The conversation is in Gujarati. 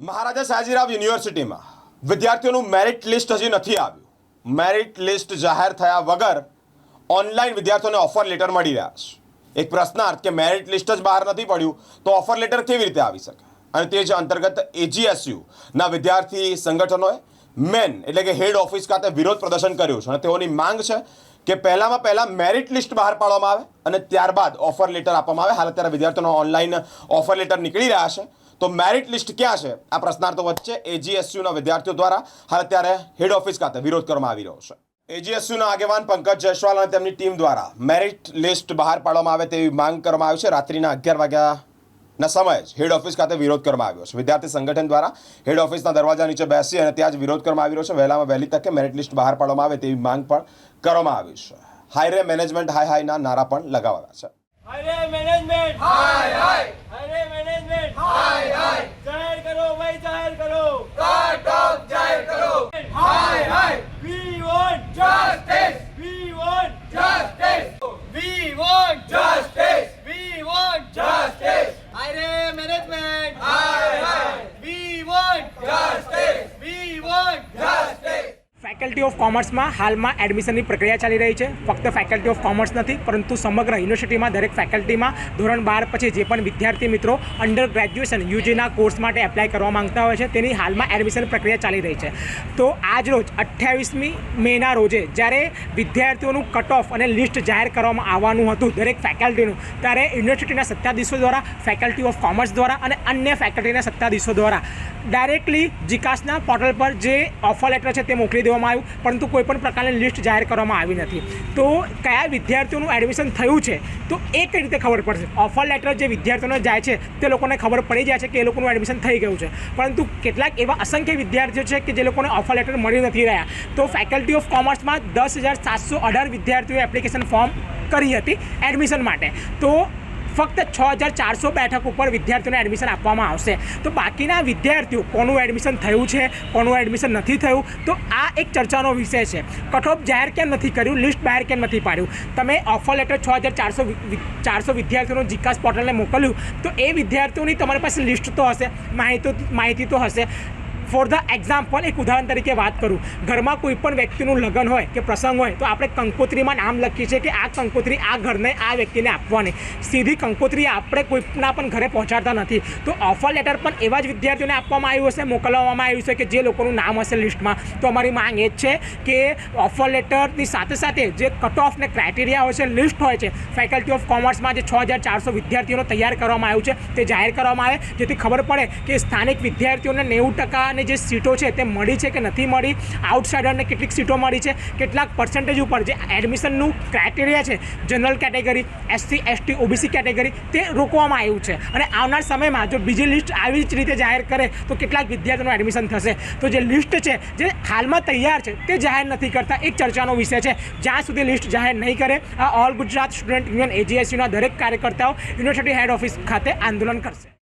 મહારાજા સયાજીરાવ યુનિવર્સિટીમાં વિદ્યાર્થીઓનું મેરિટ લિસ્ટ હજી નથી આવ્યું. મેરિટ લિસ્ટ જાહેર થયા વગર ઓનલાઈન વિદ્યાર્થીઓને ઓફર લેટર મળી રહ્યા છે. એક પ્રશ્નાર્થ કે મેરિટ લિસ્ટ જ બહાર નથી પડ્યું તો ઓફર લેટર કેવી રીતે આવી શકે? અને તે જ અંતર્ગત એજીએસયુના વિદ્યાર્થી સંગઠનોએ મેન એટલે કે હેડ ઓફિસ ખાતે વિરોધ પ્રદર્શન કર્યું છે અને તેઓની માંગ છે કે પહેલાં મેરિટ લિસ્ટ બહાર પાડવામાં આવે અને ત્યારબાદ ઓફર લેટર આપવામાં આવે. હાલ અત્યારે વિદ્યાર્થીઓનો ઓનલાઈન ઓફર લેટર નીકળી રહ્યા છે. તો મેરિટ લિસ્ટ ક્યાં છે? આ પ્રશ્નાર્થો વચ્ચે એજીએસયુના વિદ્યાર્થીઓ દ્વારા હાલ અત્યારે હેડ ઓફિસ ખાતે વિરોધ કરવામાં આવી રહ્યો છે. એજીએસયુના આગેવાન પંકજ જયસ્વાલ અને તેમની ટીમ દ્વારા મેરિટ લિસ્ટ બહાર પાડવામાં આવે તેવી માંગ કરવામાં આવી છે. રાત્રિના 11 વાગ્યાના સમયે જ હેડ ઓફિસ ખાતે વિરોધ કરવામાં આવ્યો છે. વિદ્યાર્થી સંગઠન દ્વારા હેડ ઓફિસના દરવાજા નીચે બેસી અને ત્યાં જ વિરોધ કરવામાં આવી રહ્યો છે. વહેલામાં વહેલી તકે મેરિટ લિસ્ટ બહાર પાડવામાં આવે તેવી માંગ પણ કરવામાં આવી છે. હાઈ રે મેનેજમેન્ટ હાઈ હાઈના નારા પણ લગાવાયા છે. હાય રે મેનેજમેન્ટ હાય હાય હાય રે મેનેજમેન્ટ હાય હાય જાહેર કરો ભાઈ જાહેર કરો કટ ઓફ જાહેર કરો hi hi we want justice we want justice we want justice we want justice hi રે management hi hi we want justice we want justice. Faculty of કોમર્સમાં હાલમાં એડમિશનની પ્રક્રિયા ચાલી રહી છે. ફક્ત ફેકલ્ટી ઓફ કોમર્સ નથી પરંતુ સમગ્ર યુનિવર્સિટીમાં દરેક ફેકલ્ટીમાં ધોરણ 12 પછી જે પણ વિદ્યાર્થી મિત્રો અંડર ગ્રેજ્યુએશન યુજીના કોર્સ માટે એપ્લાય કરવા માંગતા હોય છે તેની હાલમાં એડમિશન પ્રક્રિયા ચાલી રહી છે. તો આજ રોજ 28મી મેના રોજે જ્યારે વિદ્યાર્થીઓનું કટ ઓફ અને લિસ્ટ જાહેર કરવામાં આવવાનું હતું દરેક ફેકલ્ટીનું, ત્યારે યુનિવર્સિટીના સત્તાધીશો દ્વારા, ફેકલ્ટી ઓફ કોમર્સ દ્વારા અને અન્ય ફેકલ્ટીના સત્તાધીશો દ્વારા ડાયરેક્ટલી જીકાસના પોર્ટલ પર જે ઓફર લેટર છે તે મોકલી દેવામાં આવ્યું, પરંતુ કોઈ પણ પ્રકારની લિસ્ટ જાહેર કરવામાં આવી નથી. તો કયા વિદ્યાર્થીઓનું એડમિશન થયું છે તો એ કઈ રીતે ખબર પડશે? ઓફર લેટર જે વિદ્યાર્થીઓને જાય છે તે લોકોને ખબર પડી જાય છે કે એ લોકોનું એડમિશન થઈ ગયું છે, પરંતુ કેટલાક એવા અસંખ્ય વિદ્યાર્થીઓ છે કે જે લોકોને ઓફર લેટર મળી નથી રહ્યા. તો ફેકલ્ટી ઓફ કોમર્સમાં 10,718 વિદ્યાર્થીઓએ એપ્લિકેશન ફોર્મ કરી હતી એડમિશન માટે. તો ફક્ત 6,400 બેઠક ઉપર વિદ્યાર્થીઓને એડમિશન આપવામાં આવશે. તો બાકીના વિદ્યાર્થીઓ કોનું એડમિશન થયું છે, કોનું એડમિશન નથી થયું, તો આ એક ચર્ચાનો વિષય છે. કટ ઓફ જાહેર કેમ નથી કર્યું, લિસ્ટ બહાર કેમ નથી પાડ્યું? તમે ઓફર લેટર 6,400 વિદ્યાર્થીઓનું જીકાસ પોર્ટલને મોકલ્યું તો એ વિદ્યાર્થીઓની તમારી પાસે લિસ્ટ તો હશે, માહિતી તો હશે. ફોર ધ એક્ઝામ્પલ, એક ઉદાહરણ તરીકે વાત કરું, ઘરમાં કોઈ પણ વ્યક્તિનું લગ્ન હોય કે પ્રસંગ હોય તો આપણે કંકોત્રીમાં નામ લખીએ છીએ કે આ કંકોત્રી આ ઘરને આ વ્યક્તિને આપવાની. સીધી કંકોત્રી આપણે કોઈના પણ ઘરે પહોંચાડતા નથી. તો ઓફર લેટર પણ એવા જ વિદ્યાર્થીઓને આપવામાં આવ્યું હશે, મોકલવામાં આવ્યું છે કે જે લોકોનું નામ હશે લિસ્ટમાં. તો અમારી માંગ એ જ છે કે ઓફર લેટરની સાથે સાથે જે કટ ઓફ ને ક્રાઇટેરિયા હોય છે, લિસ્ટ હોય છે, ફેકલ્ટી ઓફ કોમર્સમાં જે 6,400 વિદ્યાર્થીઓનો તૈયાર કરવામાં આવ્યું છે તે જાહેર કરવામાં આવે, જેથી ખબર પડે કે સ્થાનિક વિદ્યાર્થીઓને 90% જે સીટો છે તે મળી છે કે નથી મળી, આઉટસાઇડરને કેટલીક સીટો મળી છે, કેટલાક પર્સન્ટેજ ઉપર જે એડમિશનનું ક્રાઇટેરિયા છે, general category, SC ST OBC category, તે રોકવામાં આવ્યું છે. અને આવનાર સમયમાં જો બીજી લિસ્ટ આવી જ રીતે જાહેર કરે તો કેટલાક વિદ્યાર્થીઓનું એડમિશન થશે. તો જે લિસ્ટ છે જે હાલમાં તૈયાર છે તે જાહેર નથી કરતા, એક ચર્ચાનો વિષય છે. જ્યાં સુધી લિસ્ટ જાહેર નહીં કરે આ ઓલ ગુજરાત સ્ટુડન્ટ યુનિયન એજીએસયુના દરેક કાર્યકર્તાઓ યુનિવર્સિટી હેડ ઓફિસ ખાતે આંદોલન કરશે.